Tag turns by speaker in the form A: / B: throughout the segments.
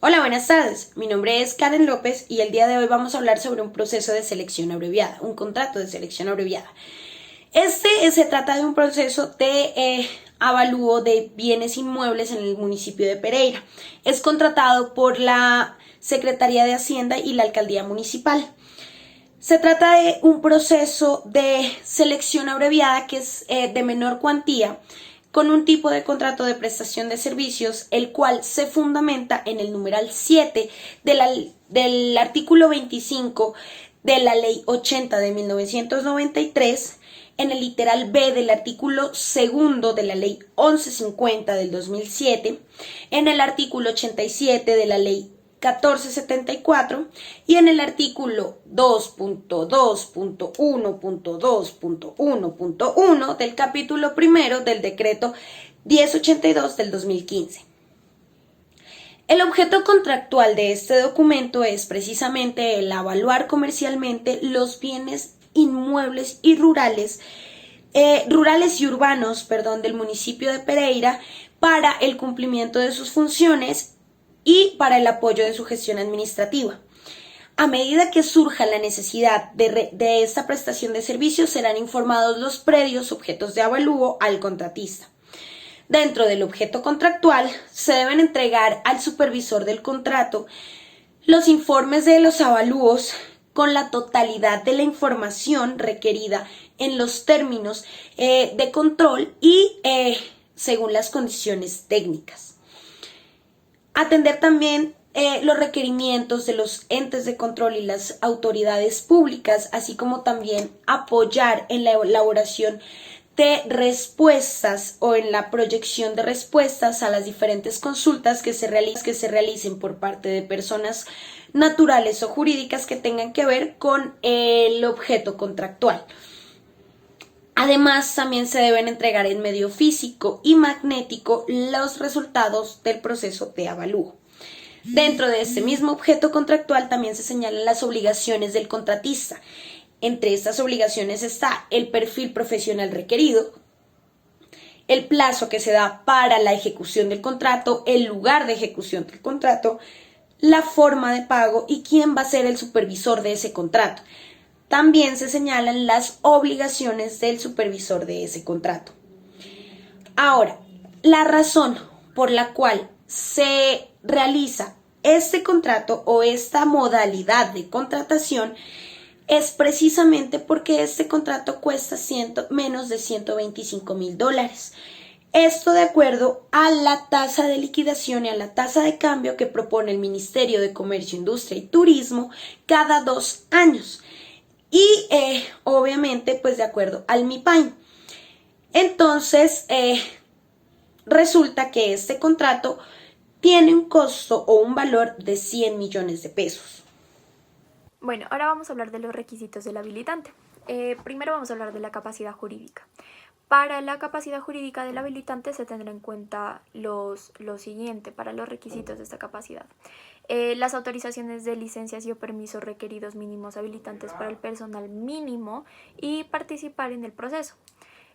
A: Hola, buenas tardes. Mi nombre es Karen López y el día de hoy vamos a hablar sobre un proceso de selección abreviada, un contrato de selección abreviada. Se trata de un proceso de avalúo de bienes inmuebles en el municipio de Pereira. Es contratado por la Secretaría de Hacienda y la Alcaldía Municipal. Se trata de un proceso de selección abreviada que es de menor cuantía, con un tipo de contrato de prestación de servicios, el cual se fundamenta en el numeral 7 del artículo 25 de la Ley 80 de 1993, en el literal B del artículo 2 de la Ley 1150 del 2007, en el artículo 87 de la Ley 1474 y en el artículo 2.2.1.2.1.1 del capítulo primero del decreto 1082 del 2015. El objeto contractual de este documento es precisamente el evaluar comercialmente los bienes inmuebles y rurales y urbanos, del municipio de Pereira para el cumplimiento de sus funciones y para el apoyo de su gestión administrativa. A medida que surja la necesidad de esta prestación de servicios, serán informados los predios objetos de avalúo al contratista. Dentro del objeto contractual, se deben entregar al supervisor del contrato los informes de los avalúos con la totalidad de la información requerida en los términos de control y según las condiciones técnicas. Atender también los requerimientos de los entes de control y las autoridades públicas, así como también apoyar en la elaboración de respuestas o en la proyección de respuestas a las diferentes consultas que se realicen por parte de personas naturales o jurídicas que tengan que ver con el objeto contractual. Además, también se deben entregar en medio físico y magnético los resultados del proceso de avalúo. Dentro de este mismo objeto contractual también se señalan las obligaciones del contratista. Entre estas obligaciones está el perfil profesional requerido, el plazo que se da para la ejecución del contrato, el lugar de ejecución del contrato, la forma de pago y quién va a ser el supervisor de ese contrato. También se señalan las obligaciones del supervisor de ese contrato. Ahora, la razón por la cual se realiza este contrato o esta modalidad de contratación es precisamente porque este contrato cuesta menos de $125,000. Esto de acuerdo a la tasa de liquidación y a la tasa de cambio que propone el Ministerio de Comercio, Industria y Turismo cada 2 años. Y obviamente pues de acuerdo al MIPAIN. Entonces resulta que este contrato tiene un costo o un valor de 100 millones de pesos.
B: Bueno, ahora vamos a hablar de los requisitos del habilitante. Primero vamos a hablar de la capacidad jurídica. Para la capacidad jurídica del habilitante se tendrá en cuenta lo siguiente para los requisitos de esta capacidad. Las autorizaciones de licencias y o permisos requeridos mínimos habilitantes para el personal mínimo y participar en el proceso.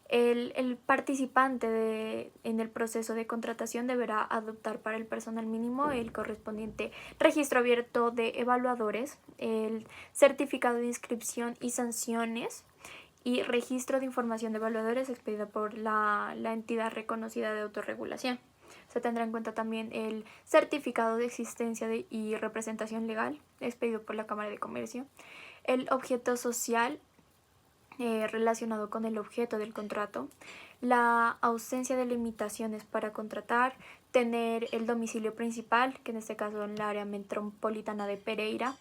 B: El participante en el proceso de contratación deberá adoptar para el personal mínimo el correspondiente registro abierto de evaluadores, el certificado de inscripción y sanciones y registro de información de evaluadores expedido por la entidad reconocida de autorregulación. Se tendrá en cuenta también el certificado de existencia y representación legal expedido por la Cámara de Comercio, el objeto social relacionado con el objeto del contrato, la ausencia de limitaciones para contratar, tener el domicilio principal, que en este caso en el área metropolitana de Pereira,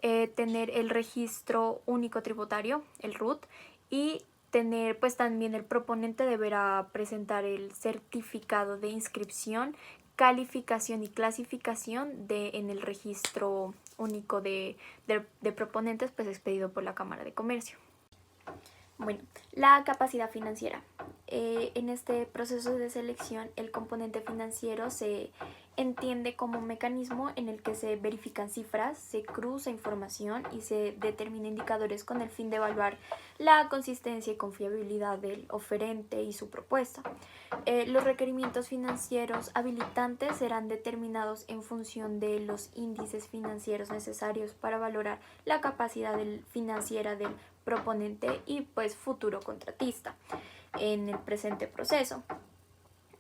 B: tener el registro único tributario, el RUT, y tener pues también el proponente deberá presentar el certificado de inscripción, calificación y clasificación en el registro único de proponentes pues expedido por la Cámara de Comercio. Bueno, la capacidad financiera. en este proceso de selección el componente financiero se entiende como un mecanismo en el que se verifican cifras, se cruza información y se determina indicadores con el fin de evaluar la consistencia y confiabilidad del oferente y su propuesta. Los requerimientos financieros habilitantes serán determinados en función de los índices financieros necesarios para valorar la capacidad financiera del proponente y pues futuro contratista en el presente proceso,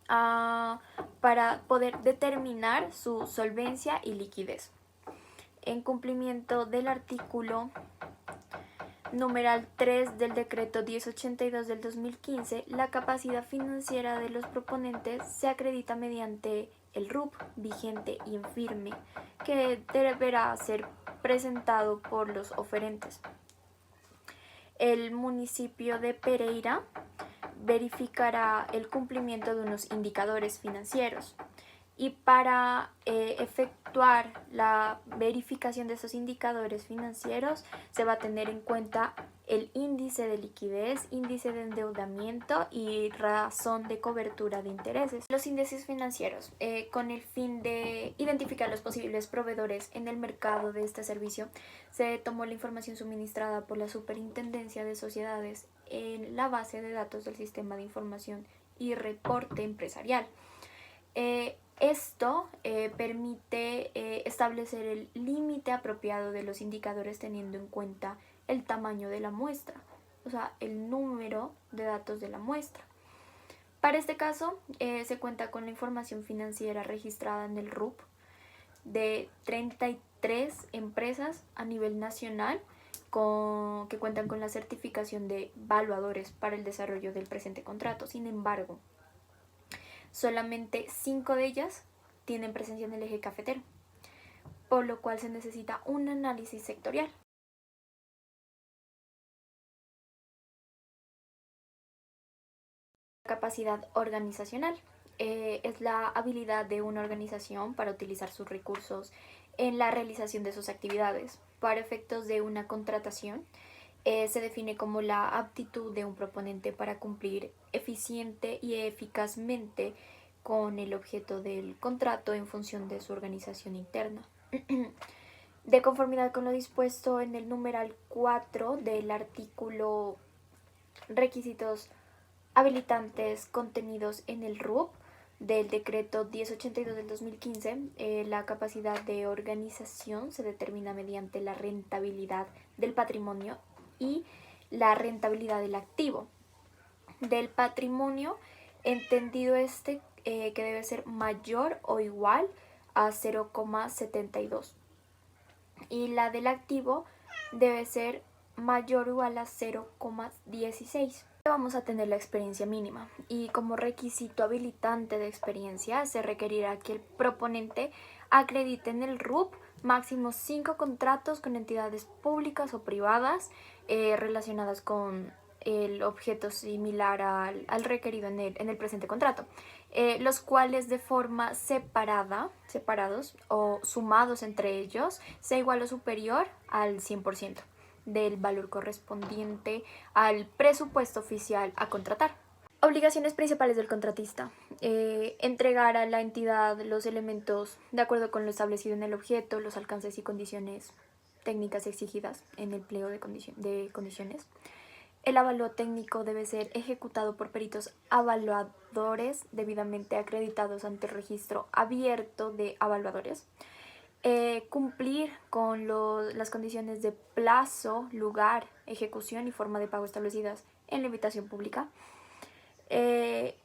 B: para poder determinar su solvencia y liquidez. En cumplimiento del artículo numeral 3 del decreto 1082 del 2015, la capacidad financiera de los proponentes se acredita mediante el RUP vigente y en firme, que deberá ser presentado por los oferentes. El municipio de Pereira verificará el cumplimiento de unos indicadores financieros y para efectuar la verificación de esos indicadores financieros se va a tener en cuenta el índice de liquidez, índice de endeudamiento y razón de cobertura de intereses. Los índices financieros, con el fin de identificar los posibles proveedores en el mercado de este servicio, se tomó la información suministrada por la Superintendencia de Sociedades en la base de datos del Sistema de Información y Reporte Empresarial. Esto permite establecer el límite apropiado de los indicadores teniendo en cuenta el tamaño de la muestra, o sea, el número de datos de la muestra. Para este caso, se cuenta con la información financiera registrada en el RUP de 33 empresas a nivel nacional que cuentan con la certificación de evaluadores para el desarrollo del presente contrato. Sin embargo, solamente 5 de ellas tienen presencia en el eje cafetero, por lo cual se necesita un análisis sectorial. Capacidad organizacional es la habilidad de una organización para utilizar sus recursos en la realización de sus actividades. Para efectos de una contratación, se define como la aptitud de un proponente para cumplir eficiente y eficazmente con el objeto del contrato en función de su organización interna. De conformidad con lo dispuesto en el numeral 4 del artículo requisitos habilitantes contenidos en el RUP del decreto 1082 del 2015, la capacidad de organización se determina mediante la rentabilidad del patrimonio y la rentabilidad del activo. Del patrimonio, entendido que debe ser mayor o igual a 0,72 y la del activo debe ser mayor o igual a 0,16. Vamos a tener la experiencia mínima y como requisito habilitante de experiencia se requerirá que el proponente acredite en el RUP máximo 5 contratos con entidades públicas o privadas relacionadas con el objeto similar al requerido en el presente contrato, los cuales de forma separados o sumados entre ellos sea igual o superior al 100% del valor correspondiente al presupuesto oficial a contratar. Obligaciones principales del contratista: entregar a la entidad los elementos de acuerdo con lo establecido en el objeto, los alcances y condiciones técnicas exigidas en el pliego de condiciones. El avalúo técnico debe ser ejecutado por peritos evaluadores debidamente acreditados ante el registro abierto de evaluadores. Cumplir con las condiciones de plazo, lugar, ejecución y forma de pago establecidas en la invitación pública.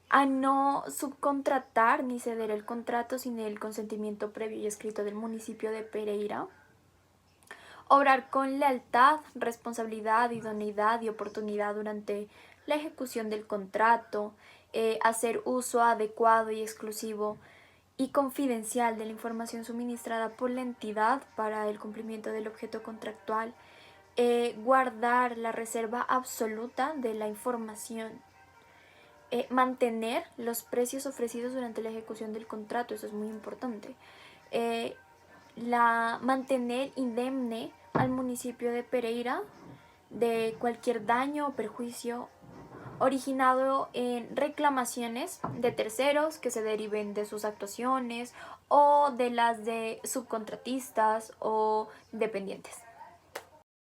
B: A no subcontratar ni ceder el contrato sin el consentimiento previo y escrito del municipio de Pereira. Obrar con lealtad, responsabilidad, idoneidad y oportunidad durante la ejecución del contrato. Hacer uso adecuado y exclusivo y confidencial de la información suministrada por la entidad para el cumplimiento del objeto contractual. Guardar la reserva absoluta de la información. Mantener los precios ofrecidos durante la ejecución del contrato, eso es muy importante. Mantener indemne al municipio de Pereira de cualquier daño o perjuicio originado en reclamaciones de terceros que se deriven de sus actuaciones o de las de subcontratistas o dependientes.